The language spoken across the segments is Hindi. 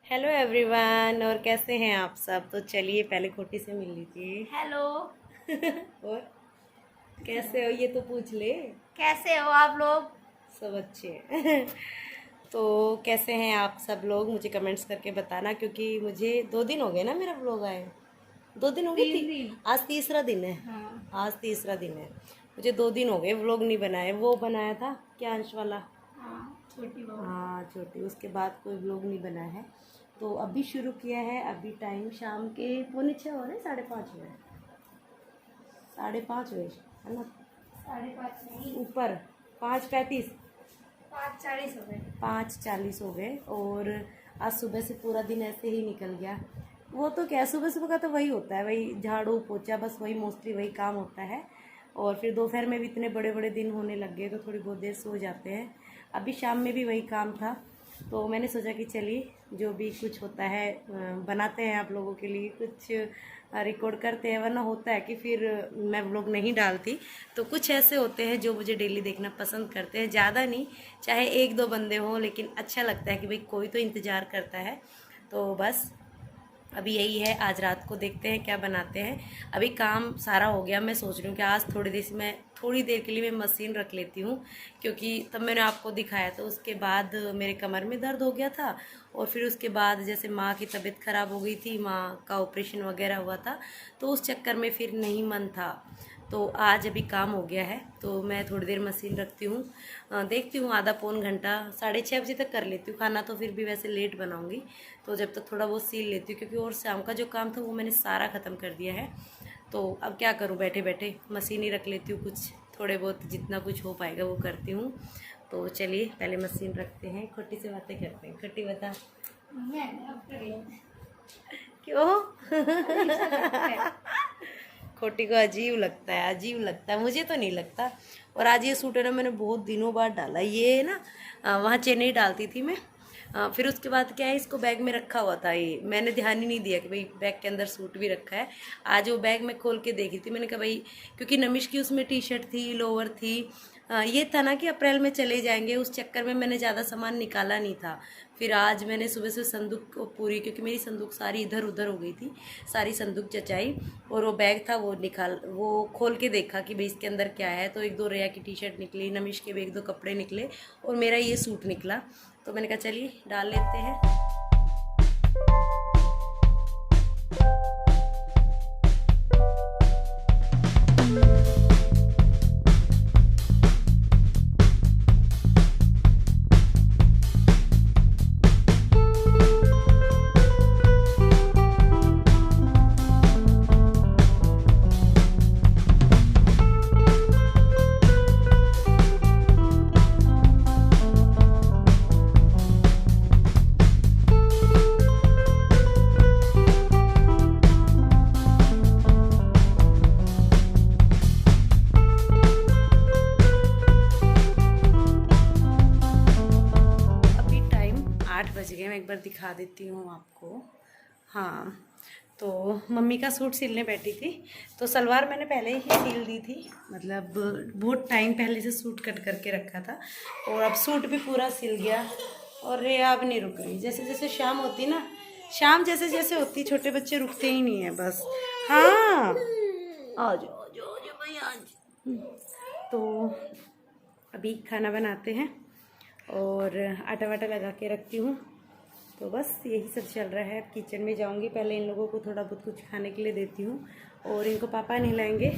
Hello everyone. और कैसे हैं आप सब? तो चलिए पहले खोटी से मिल लीजिए। हेलो। और कैसे हो ये तो पूछ ले। कैसे हो आप लोग? सब अच्छे हैं। तो कैसे हैं आप सब लोग, मुझे कमेंट्स करके बताना, क्योंकि मुझे 2 दिन हो गए ना मेरा व्लॉग आए। 2 दिन हो गए थी। 3 दिन। आज तीसरा दिन है। हाँ। आज तीसरा दिन है। मुझे 2 दिन हो गए व्लॉग नहीं बनाए। वो बनाया था क्या, अंश वाला। हाँ, छोटी बहू। हाँ छोटी, उसके बाद कोई व्लॉग नहीं बना है। तो अभी शुरू किया है। अभी टाइम शाम के 4:45 हो रहे, 5:30 हुए। 5:30 हुए है ना। 5:30 नहीं, ऊपर 5:35, 5:40 हो गए। 5:40 हो गए। और आज सुबह से पूरा दिन ऐसे ही निकल गया। वो तो क्या, सुबह सुबह का तो वही होता है, वही झाड़ू पोछा, बस वही मोस्टली वही काम होता है। और फिर दोपहर में भी इतने बड़े बड़े दिन होने लग गए तो थोड़ी बहुत देर सो जाते हैं। अभी शाम में भी वही काम था। तो मैंने सोचा कि चलिए जो भी कुछ होता है बनाते हैं आप लोगों के लिए, कुछ रिकॉर्ड करते हैं। वरना होता है कि फिर मैं व्लॉग नहीं डालती। तो कुछ ऐसे होते हैं जो मुझे डेली देखना पसंद करते हैं, ज़्यादा नहीं, चाहे एक दो बंदे हों, लेकिन अच्छा लगता है कि भाई कोई तो इंतज़ार करता है। तो बस अभी यही है। आज रात को देखते हैं क्या बनाते हैं। अभी काम सारा हो गया। मैं सोच रही हूँ कि आज थोड़ी देर के लिए मैं मशीन रख लेती हूँ, क्योंकि तब मैंने आपको दिखाया तो उसके बाद मेरे कमर में दर्द हो गया था। और फिर उसके बाद जैसे माँ की तबीयत ख़राब हो गई थी, माँ का ऑपरेशन वगैरह हुआ था, तो उस चक्कर में फिर नहीं मन था। तो आज अभी काम हो गया है तो मैं थोड़ी देर मशीन रखती हूँ। देखती हूँ आधा पौन घंटा, 6:30 बजे तक कर लेती हूँ। खाना तो फिर भी वैसे लेट बनाऊँगी, तो जब तक थोड़ा बहुत सील लेती हूँ, क्योंकि और शाम का जो काम था वो मैंने सारा ख़त्म कर दिया है। तो अब क्या करूँ, बैठे बैठे मशीन ही रख लेती हूँ। कुछ थोड़े बहुत जितना कुछ हो पाएगा वो करती हूँ। तो चलिए पहले मशीन रखते हैं, खोटी से बातें करते हैं। खोटी बता। मैंने अब कर लिया। क्यों? अच्छा लगता है। खोटी को अजीब लगता है, अजीब लगता है, मुझे तो नहीं लगता। और आज ये सूट है ना, मैंने बहुत दिनों बाद डाला। ये ना वहाँ चेन्नई डालती थी मैं। फिर उसके बाद क्या है, इसको बैग में रखा हुआ था। ये मैंने ध्यान ही नहीं दिया कि भाई बैग के अंदर सूट भी रखा है। आज वो बैग मैं खोल के देखी थी, मैंने कहा भाई, क्योंकि नमिश की उसमें टी शर्ट थी, लोअर थी। ये था ना कि अप्रैल में चले जाएंगे, उस चक्कर में मैंने ज़्यादा सामान निकाला नहीं था। फिर आज मैंने सुबह से संदूक को पूरी, क्योंकि मेरी संदूक सारी इधर उधर हो गई थी, सारी संदूक चचाई। और वो बैग था वो खोल के देखा कि भाई इसके अंदर क्या है। तो एक दो रेया की टी शर्ट निकली, नमिश के भी एक दो कपड़े निकले, और मेरा ये सूट निकला। तो मैंने कहा चलिए डाल लेते हैं। अभी टाइम 8 बज गए। मैं एक बार दिखा देती हूँ आपको। हाँ, तो मम्मी का सूट सिलने बैठी थी। तो सलवार मैंने पहले ही सिल दी थी, मतलब बहुत टाइम पहले से सूट कट करके रखा था। और अब सूट भी पूरा सिल गया। और रे अब नहीं रुक रही। जैसे जैसे शाम होती ना, शाम जैसे जैसे होती, छोटे बच्चे रुकते ही नहीं है बस। हाँ, आ जाओ आ जाओ आ जाओ भाई आज। तो अभी खाना बनाते हैं और आटा वाटा लगा के रखती हूँ। तो बस यही सब चल रहा है। किचन में जाऊँगी, पहले इन लोगों को थोड़ा बहुत कुछ खाने के लिए देती हूँ, और इनको पापा नहलाएंगे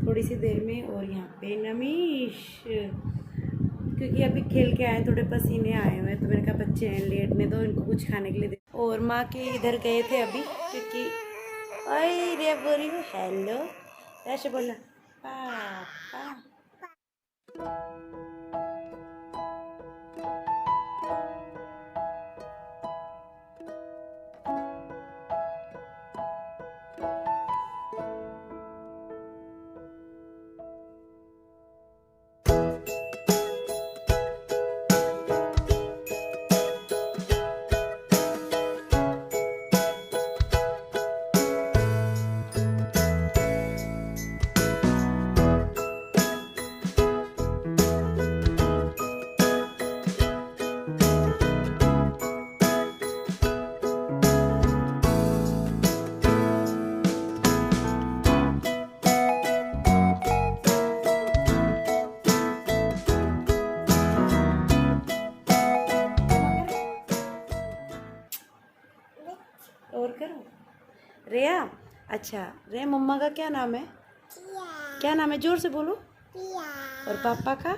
थोड़ी सी देर में। और यहाँ पे नमीश, क्योंकि अभी खेल के आए, थोड़े पसीने आए हुए हैं, तो मैंने कहा बच्चे हैं, लेटने दो, इनको कुछ खाने के लिए दे। और माँ के इधर गए थे अभी, क्योंकि अरे बोली हेलो, ऐसे बोलना पापा। और करो। रेया, अच्छा रेया मम्मा का क्या नाम है? क्या नाम है? जोर से बोलो। और पापा का?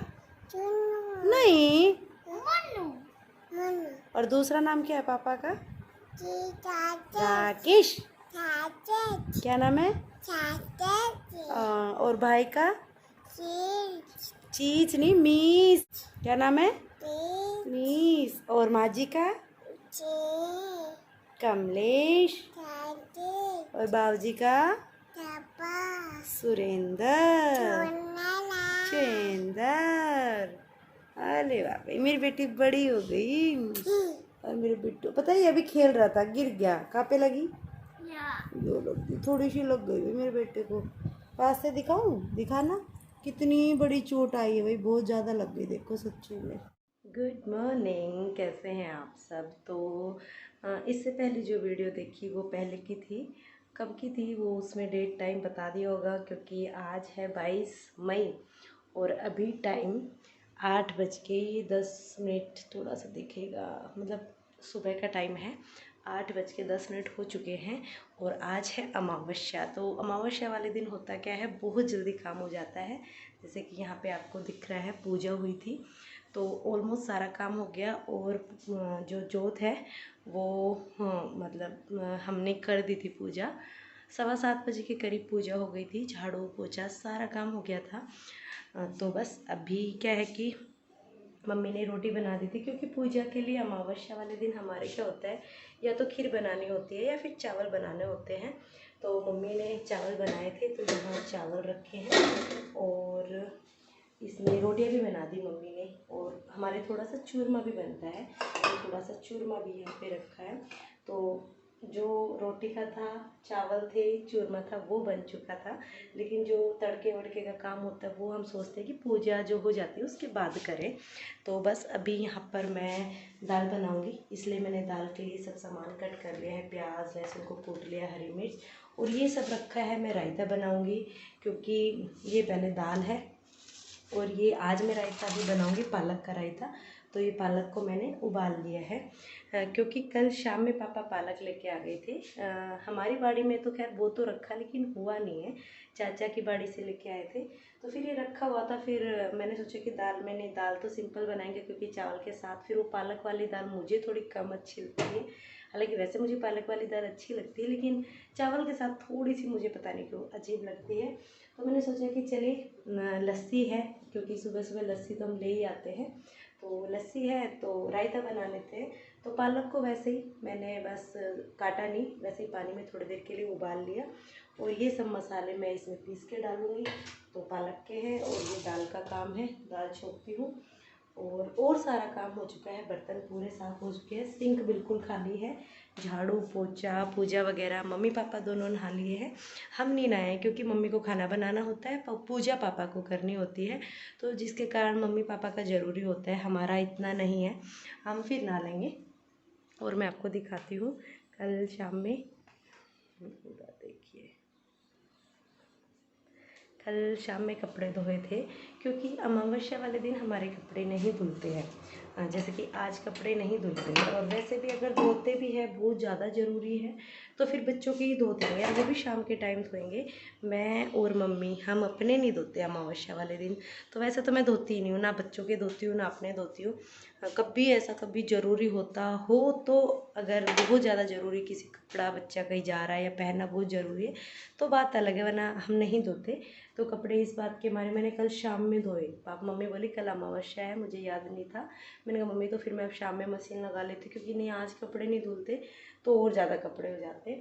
नहीं। और दूसरा नाम क्या है पापा का? राकेश। क्या नाम है? और भाई का? चीज नहीं, मीस। क्या नाम है? मीस। और माजी का? कमलेश। और बाबूजी का? सुरेंद्र। चेंदर। अरे बाप रे, मेरी बेटी बड़ी हो गई। और मेरे बिट्टू पता है अभी खेल रहा था, गिर गया। कहाँ पे लगी? जो लगी, थोड़ी सी लग गई भाई मेरे बेटे को। पास से दिखाऊं? दिखाना। कितनी बड़ी चोट आई है भाई, बहुत ज़्यादा लग गई, देखो सच्ची में। गुड मॉर्निंग, कैसे हैं आप सब? तो इससे पहले जो वीडियो देखी वो पहले की थी। कब की थी वो उसमें डेट टाइम बता दिया होगा, क्योंकि आज है 22 मई और अभी टाइम 8:10। थोड़ा सा दिखेगा, मतलब सुबह का टाइम है। 8:10 हो चुके हैं और आज है अमावस्या। तो अमावस्या वाले दिन होता क्या है, बहुत जल्दी काम हो जाता है। जैसे कि यहाँ पे आपको दिख रहा है पूजा हुई थी, तो ऑलमोस्ट सारा काम हो गया। और जो जोत है वो मतलब हमने कर दी थी पूजा। 7:15 के करीब पूजा हो गई थी, झाड़ू पोछा सारा काम हो गया था। तो बस अभी क्या है कि मम्मी ने रोटी बना दी थी, क्योंकि पूजा के लिए अमावस्या वाले दिन हमारे क्या होता है, या तो खीर बनानी होती है या फिर चावल बनाने होते हैं। तो मम्मी ने चावल बनाए थे, तो यहाँ चावल रखे हैं और इसमें रोटियां भी बना दी मम्मी ने। और हमारे थोड़ा सा चूरमा भी बनता है, तो थोड़ा सा चूरमा भी यहाँ पे रखा है। तो जो रोटी का था, चावल थे, चूरमा था, वो बन चुका था। लेकिन जो तड़के वड़के का काम होता है वो हम सोचते हैं कि पूजा जो हो जाती है उसके बाद करें। तो बस अभी यहाँ पर मैं दाल बनाऊंगी, इसलिए मैंने दाल के लिए सब सामान कट कर लिया है। प्याज लहसुन को कूट लिया, हरी मिर्च और ये सब रखा है। मैं रायता बनाऊंगी, क्योंकि ये पहले दाल है और ये आज मैं रायता भी बनाऊंगी, पालक का रायता। तो ये पालक को मैंने उबाल लिया है, क्योंकि कल शाम में पापा पालक लेके आ गए थे। हमारी बाड़ी में तो खैर वो तो रखा, लेकिन हुआ नहीं है, चाचा की बाड़ी से लेके आए थे। तो फिर ये रखा हुआ था। फिर मैंने सोचा कि मैंने दाल तो सिंपल बनाएंगे, क्योंकि चावल के साथ फिर वो पालक वाली दाल मुझे थोड़ी कम अच्छी लगती है। हालांकि वैसे मुझे पालक वाली दाल अच्छी लगती है, लेकिन चावल के साथ थोड़ी सी मुझे पता नहीं क्यों अजीब लगती है। तो मैंने सोचा कि चलिए लस्सी है, क्योंकि सुबह सुबह लस्सी तो हम ले ही आते हैं, तो लस्सी है तो रायता बना लेते हैं। तो पालक को वैसे ही मैंने बस काटा नहीं, वैसे ही पानी में थोड़ी देर के लिए उबाल लिया। और ये सब मसाले मैं इसमें पीस के डालूँगी। तो पालक के हैं और ये दाल का काम है, दाल छोंकती हूँ। और सारा काम हो चुका है, बर्तन पूरे साफ़ हो चुके हैं, सिंक बिल्कुल खाली है। झाड़ू पोछा पूजा वगैरह मम्मी पापा दोनों नहा लिए हैं, हम नहीं नहाए क्योंकि मम्मी को खाना बनाना होता है, पूजा पापा को करनी होती है। तो जिसके कारण मम्मी पापा का ज़रूरी होता है, हमारा इतना नहीं है, हम फिर नहा लेंगे। और मैं आपको दिखाती हूँ कल शाम में, पूरा देखिए, कल शाम में कपड़े धोए थे, क्योंकि अमावस्या वाले दिन हमारे कपड़े नहीं धुलते हैं। जैसे कि आज कपड़े नहीं धुलते हैं, और वैसे भी अगर धोते भी है बहुत ज़्यादा ज़रूरी है तो फिर बच्चों के ही धोते हैं, और वो भी शाम के टाइम धोएंगे। मैं और मम्मी हम अपने नहीं धोते अमावस्या वाले दिन। तो वैसे तो मैं धोती ही नहीं हूँ, ना बच्चों के धोती हूँ ना अपने धोती हूँ। कभी ऐसा कभी ज़रूरी होता हो तो, अगर बहुत ज़्यादा ज़रूरी किसी कपड़ा बच्चा कहीं जा रहा है या पहनना बहुत ज़रूरी है तो बात अलग है, वरना हम नहीं धोते। तो कपड़े इस बात के मारे मैंने कल शाम में धोए। पापा मम्मी बोली कल अमावस्या है, मुझे याद नहीं था। मैंने कहा मम्मी तो फिर मैं अब शाम में मशीन लगा लेती, क्योंकि नहीं आज कपड़े नहीं धुलते तो और ज़्यादा कपड़े हो जाते।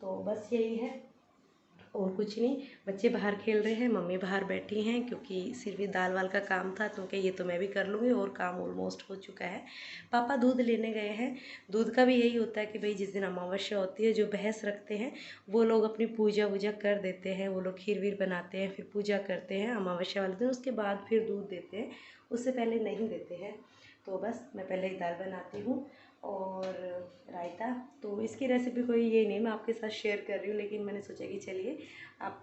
तो बस यही है और कुछ नहीं। बच्चे बाहर खेल रहे हैं, मम्मी बाहर बैठी हैं, क्योंकि सिर्फ दाल वाल का काम था तो ये तो मैं भी कर लूँगी और काम ऑलमोस्ट हो चुका है। पापा दूध लेने गए हैं। दूध का भी यही होता है कि भाई जिस दिन अमावस्या होती है जो भैंस रखते हैं वो लोग अपनी पूजा वूजा कर देते हैं, वो लोग खीर वीर बनाते हैं, फिर पूजा करते हैं अमावस्या वाले दिन, उसके बाद फिर दूध देते हैं, उससे पहले नहीं देते हैं। तो बस मैं पहले ही दाल बनाती हूँ और रायता। तो इसकी रेसिपी कोई ये नहीं मैं आपके साथ शेयर कर रही हूँ, लेकिन मैंने सोचा कि चलिए आप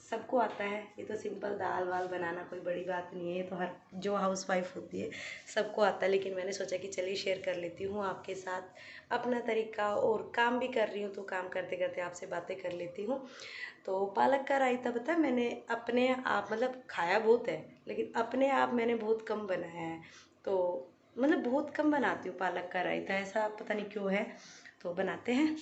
सबको आता है, ये तो सिंपल दाल वाल बनाना कोई बड़ी बात नहीं है, ये तो हर जो हाउस वाइफ होती है सबको आता है। लेकिन मैंने सोचा कि चलिए शेयर कर लेती हूँ आपके साथ अपना तरीका, और काम भी कर रही हूँ तो काम करते करते आपसे बातें कर लेती हूँ। तो पालक का रायता पता है मैंने अपने आप मतलब खाया बहुत है, लेकिन अपने आप मैंने बहुत कम बनाया है। तो मतलब बहुत कम बनाती हूँ पालक का रायता, ऐसा पता नहीं क्यों है। तो बनाते हैं।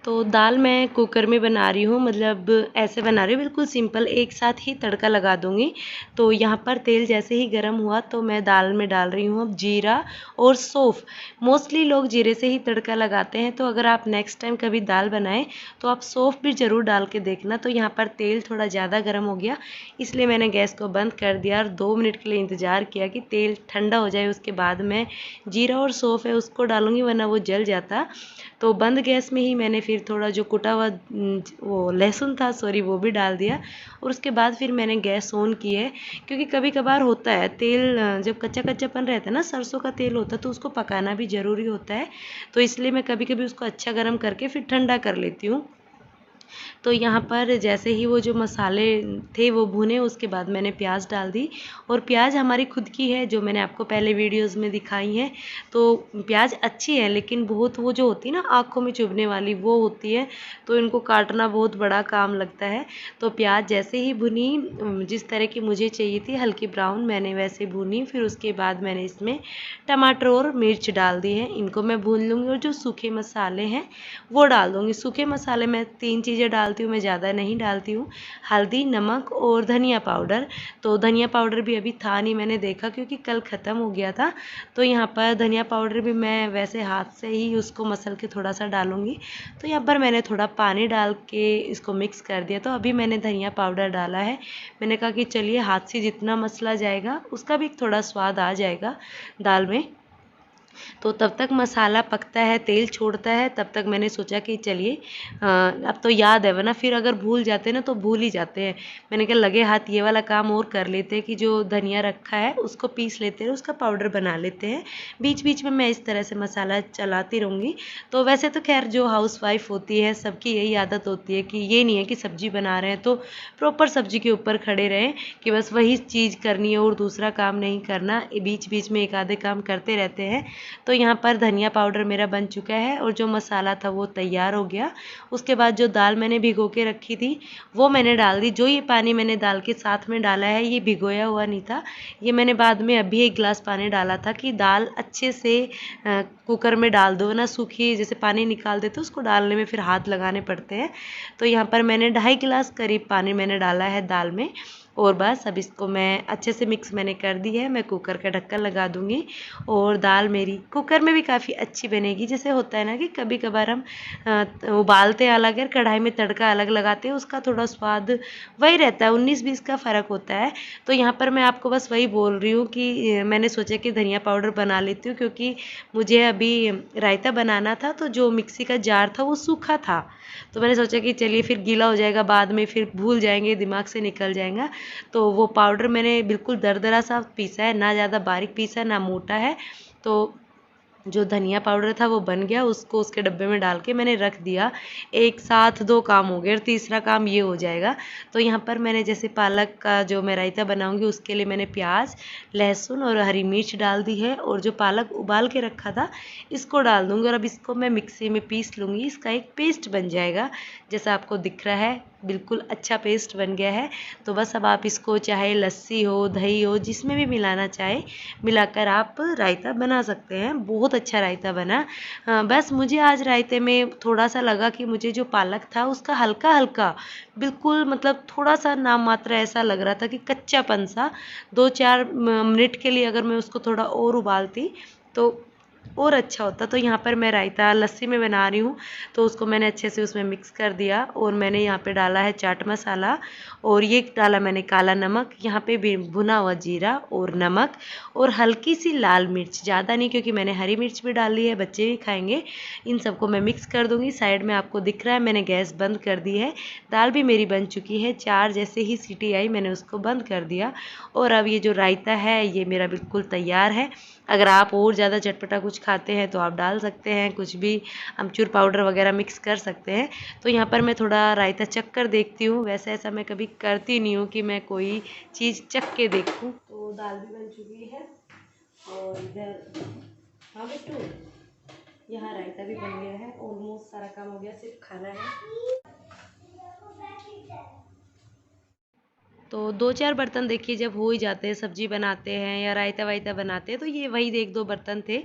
तो दाल मैं कुकर में बना रही हूँ, मतलब ऐसे बना रही हूँ बिल्कुल सिंपल, एक साथ ही तड़का लगा दूँगी। तो यहाँ पर तेल जैसे ही गर्म हुआ तो मैं दाल में डाल रही हूँ अब जीरा और सौंफ। मोस्टली लोग जीरे से ही तड़का लगाते हैं, तो अगर आप नेक्स्ट टाइम कभी दाल बनाएं तो आप सौंफ भी ज़रूर डाल के देखना। तो यहाँ पर तेल थोड़ा ज़्यादा गर्म हो गया, इसलिए मैंने गैस को बंद कर दिया और 2 मिनट के लिए इंतज़ार किया कि तेल ठंडा हो जाए। उसके बाद मैं जीरा और सौंफ है उसको डालूँगी, वरना वो जल जाता। तो बंद गैस में ही मैंने फिर थोड़ा जो कुटा हुआ वो लहसुन था, सॉरी, वो भी डाल दिया। और उसके बाद फिर मैंने गैस ऑन की है, क्योंकि कभी कभार होता है तेल जब कच्चा कच्चापन रहता है ना, सरसों का तेल होता है तो उसको पकाना भी ज़रूरी होता है। तो इसलिए मैं कभी कभी उसको अच्छा गर्म करके फिर ठंडा कर लेती हूँ। तो यहाँ पर जैसे ही वो जो मसाले थे वो भुने, उसके बाद मैंने प्याज डाल दी। और प्याज हमारी खुद की है जो मैंने आपको पहले वीडियोस में दिखाई है। तो प्याज अच्छी है, लेकिन बहुत वो जो होती है ना आँखों में चुभने वाली वो होती है, तो इनको काटना बहुत बड़ा काम लगता है। तो प्याज जैसे ही भुनी, जिस तरह की मुझे चाहिए थी हल्की ब्राउन, मैंने वैसे भुनी। फिर उसके बाद मैंने इसमें टमाटर और मिर्च डाल दी है, इनको मैं भून लूँगी। और जो सूखे मसाले हैं वो डाल दूँगी। सूखे मसाले मैं 3 चीज़ें डालती हूँ, मैं ज़्यादा नहीं डालती हूँ, हल्दी, नमक और धनिया पाउडर। तो धनिया पाउडर भी अभी था नहीं, मैंने देखा क्योंकि कल ख़त्म हो गया था। तो यहाँ पर धनिया पाउडर भी मैं वैसे हाथ से ही उसको मसल के थोड़ा सा डालूँगी। तो यहाँ पर मैंने थोड़ा पानी डाल के इसको मिक्स कर दिया। तो अभी मैंने धनिया पाउडर डाला है, मैंने कहा कि चलिए हाथ से जितना मसला जाएगा उसका भी थोड़ा स्वाद आ जाएगा दाल में। तो तब तक मसाला पकता है, तेल छोड़ता है, तब तक मैंने सोचा कि चलिए अब तो याद है, वरना फिर अगर भूल जाते ना तो भूल ही जाते हैं। मैंने कहा लगे हाथ ये वाला काम और कर लेते हैं कि जो धनिया रखा है उसको पीस लेते हैं, उसका पाउडर बना लेते हैं। बीच बीच में मैं इस तरह से मसाला चलाती रहूँगी। तो वैसे तो खैर जो हाउस वाइफ होती है सबकी यही आदत होती है कि ये नहीं है कि सब्जी बना रहे हैं तो प्रॉपर सब्जी के ऊपर खड़े रहें कि बस वही चीज़ करनी है और दूसरा काम नहीं करना, बीच बीच में एक आधे काम करते रहते हैं। तो यहाँ पर धनिया पाउडर मेरा बन चुका है और जो मसाला था वो तैयार हो गया। उसके बाद जो दाल मैंने भिगो के रखी थी वो मैंने डाल दी। जो ये पानी मैंने दाल के साथ में डाला है ये भिगोया हुआ नहीं था, ये मैंने बाद में अभी 1 गिलास पानी डाला था कि दाल अच्छे से कुकर में डाल दो ना, सूखी जैसे पानी निकाल देते उसको डालने में फिर हाथ लगाने पड़ते हैं। तो यहाँ पर मैंने 2.5 गिलास करीब पानी मैंने डाला है दाल में। और बस अब इसको मैं अच्छे से मिक्स मैंने कर दी है। मैं कुकर का ढक्कन लगा दूंगी और दाल मेरी कुकर में भी काफ़ी अच्छी बनेगी। जैसे होता है ना कि कभी कभार हम उबालते अलग है, कढ़ाई में तड़का अलग लगाते हैं, उसका थोड़ा स्वाद वही रहता है, 19-20 का फ़र्क होता है। तो यहाँ पर मैं आपको बस वही बोल रही हूँ कि मैंने सोचा कि धनिया पाउडर बना लेती हूँ, क्योंकि मुझे अभी रायता बनाना था तो जो मिक्सी का जार था वो सूखा था। तो मैंने सोचा कि चलिए फिर गीला हो जाएगा, बाद में फिर भूल जाएंगे, दिमाग से निकल जाएगा। तो वो पाउडर मैंने बिल्कुल दरदरा सा पीसा है, ना ज़्यादा बारीक पीसा है ना मोटा है। तो जो धनिया पाउडर था वो बन गया, उसको उसके डब्बे में डाल के मैंने रख दिया। एक साथ 2 काम हो गए और तीसरा काम ये हो जाएगा। तो यहाँ पर मैंने जैसे पालक का जो मैं रायता बनाऊंगी उसके लिए मैंने प्याज, लहसुन और हरी मिर्च डाल दी है, और जो पालक उबाल के रखा था इसको डाल दूँगी। और अब इसको मैं मिक्सी में पीस लूँगी, इसका एक पेस्ट बन जाएगा जैसा आपको दिख रहा है, बिल्कुल अच्छा पेस्ट बन गया है। तो बस अब आप इसको चाहे लस्सी हो, दही हो, जिसमें भी मिलाना चाहे मिलाकर आप रायता बना सकते हैं। बहुत अच्छा रायता बना। बस मुझे आज रायते में थोड़ा सा लगा कि मुझे जो पालक था उसका हल्का हल्का बिल्कुल मतलब थोड़ा सा नाम मात्र ऐसा लग रहा था कि कच्चापन सा, 2-4 मिनट के लिए अगर मैं उसको थोड़ा और उबालती तो और अच्छा होता। तो यहाँ पर मैं रायता लस्सी में बना रही हूँ, तो उसको मैंने अच्छे से उसमें मिक्स कर दिया। और मैंने यहाँ पे डाला है चाट मसाला, और ये डाला मैंने काला नमक, यहाँ पे भी भुना हुआ जीरा और नमक, और हल्की सी लाल मिर्च, ज़्यादा नहीं क्योंकि मैंने हरी मिर्च भी डाली है, बच्चे भी खाएंगे। इन सबको मैं मिक्स कर दूँगी। साइड में आपको दिख रहा है मैंने गैस बंद कर दी है। दाल भी मेरी बन चुकी है, 4 जैसे ही सीटी आई मैंने उसको बंद कर दिया। और अब ये जो रायता है ये मेरा बिल्कुल तैयार है। अगर आप और ज़्यादा चटपटा कुछ कुछ खाते हैं तो आप डाल सकते हैं, कुछ भी अमचूर पाउडर वगैरह मिक्स कर सकते हैं। तो यहाँ पर मैं थोड़ा रायता चख कर देखती हूँ। वैसे ऐसा मैं कभी करती नहीं हूँ कि मैं कोई चीज़ चख के देखूँ। तो दाल भी बन चुकी है और इधर हाँ बिट्टू, यहाँ रायता भी बन गया है। ऑलमोस्ट सारा काम हो गया, सिर्फ खाना है। तो 2-4 बर्तन देखिए जब हो ही जाते हैं, सब्जी बनाते हैं या रायता वायता बनाते हैं, तो ये वही 1-2 बर्तन थे।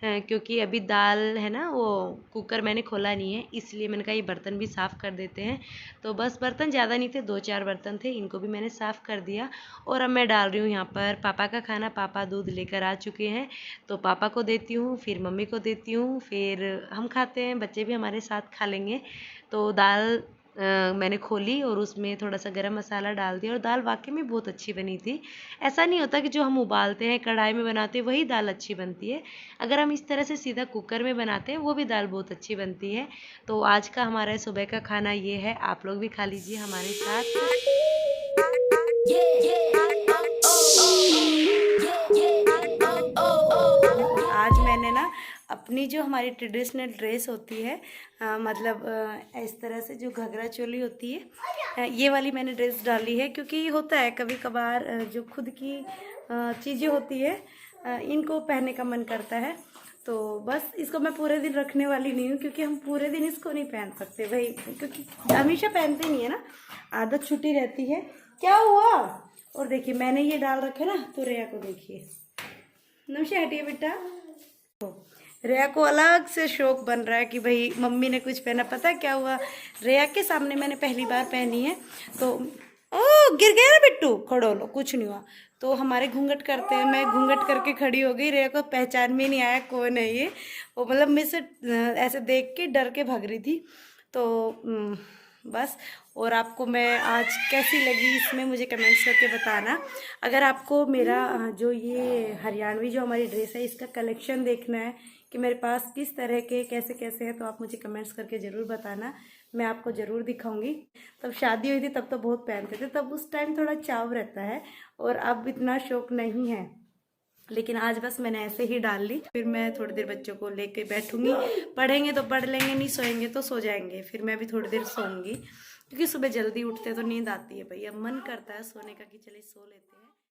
क्योंकि अभी दाल है ना, वो कुकर मैंने खोला नहीं है, इसलिए मैंने कहा ये बर्तन भी साफ़ कर देते हैं। तो बस बर्तन ज़्यादा नहीं थे, 2-4 बर्तन थे, इनको भी मैंने साफ़ कर दिया। और अब मैं डाल रही हूँ यहाँ पर पापा का खाना। पापा दूध लेकर आ चुके हैं, तो पापा को देती हूँ, फिर मम्मी को देती हूँ, फिर हम खाते हैं, बच्चे भी हमारे साथ खा लेंगे। तो दाल मैंने खोली और उसमें थोड़ा सा गरम मसाला डाल दिया और दाल वाकई में बहुत अच्छी बनी थी। ऐसा नहीं होता कि जो हम उबालते हैं कढ़ाई में बनाते हैं वही दाल अच्छी बनती है। अगर हम इस तरह से सीधा कुकर में बनाते हैं वो भी दाल बहुत अच्छी बनती है। तो आज का हमारा सुबह का खाना ये है, आप लोग भी खा लीजिए हमारे साथ। आज मैंने ना अपनी जो हमारी ट्रेडिशनल ड्रेस होती है, मतलब इस तरह से जो घघरा चोली होती है, ये वाली मैंने ड्रेस डाली है। क्योंकि होता है कभी कभार जो खुद की चीज़ें होती है इनको पहनने का मन करता है। तो बस इसको मैं पूरे दिन रखने वाली नहीं हूँ, क्योंकि हम पूरे दिन इसको नहीं पहन सकते भाई, क्योंकि हमेशा पहनते नहीं है ना, आदत छुट्टी रहती है। क्या हुआ? और देखिए मैंने ये डाल रखा है ना, तो रेया को देखिए, नमस्ते हटिए बेटा। रेया को अलग से शौक बन रहा है कि भाई मम्मी ने कुछ पहना। पता क्या हुआ, रेया के सामने मैंने पहली बार पहनी है तो ओ गिर गया ना बिट्टू, खड़ो लो, कुछ नहीं हुआ। तो हमारे घूंघट करते हैं, मैं घूंघट करके खड़ी हो गई, रेया को पहचान में नहीं आया कौन है ये। वो मतलब मुझसे ऐसे देख के डर के भाग रही थी। तो बस। और आपको मैं आज कैसी लगी इसमें मुझे कमेंट्स करके बताना। अगर आपको मेरा जो ये हरियाणवी जो हमारी ड्रेस है इसका कलेक्शन देखना है कि मेरे पास किस तरह के कैसे कैसे हैं, तो आप मुझे कमेंट्स करके ज़रूर बताना, मैं आपको ज़रूर दिखाऊंगी। तब शादी हुई थी तब तो बहुत पहनते थे, तब उस टाइम थोड़ा चाव रहता है, और अब इतना शौक नहीं है। लेकिन आज बस मैंने ऐसे ही डाल ली। फिर मैं थोड़ी देर बच्चों को लेके बैठूंगी, पढ़ेंगे तो पढ़ लेंगे, नहीं सोएंगे तो सो जाएंगे। फिर मैं भी थोड़ी देर सोऊंगी, क्योंकि सुबह जल्दी उठते तो नींद आती है भाई, अब मन करता है सोने का कि चलिए सो लेते हैं।